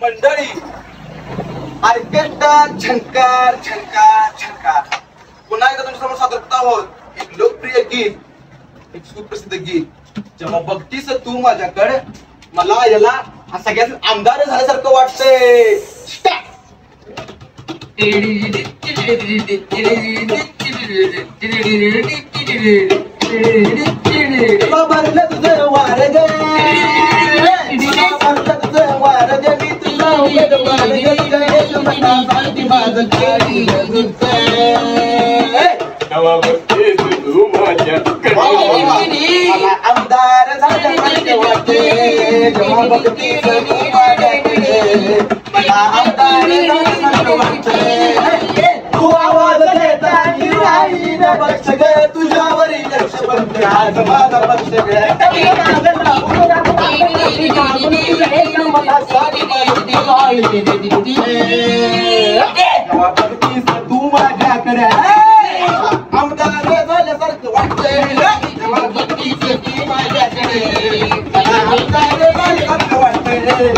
मंडळी ऑर्केस्ट्रा झंकार झंकार झंकार पुन्हा एकदा तुमच्यासमोर सादर करत आहोत एक लोकप्रिय गीत, एक सुप्रसिद्ध गीत. जेव्हा बघतीस तू माझ्याकडे मला याला हा सगळ्यात आमदार झाल्यासारखं वाटतंय. भरलं तुझं वार गे, भरलं तुझं वार गे, मी तुझा उमेदवार गे, माझ केली तू माझ्या आमदार झाल्यासारखं वाटते. जेव्हा बघतीस तू माझ्याकडे मला आमदार झाल्यासारखं वाटते. तू आवाज देता राहील बक्ष ग, तुझ्यावरी लक्ष बघते आज माझा पक्ष ग. जेव्हा बघतीस तू माझ्याकडे आमदार झाल्यासारखं वाटतंय. जेव्हा बघतीस तू माझ्याकडे मला आमदार झाल्यासारखं वाटतंय.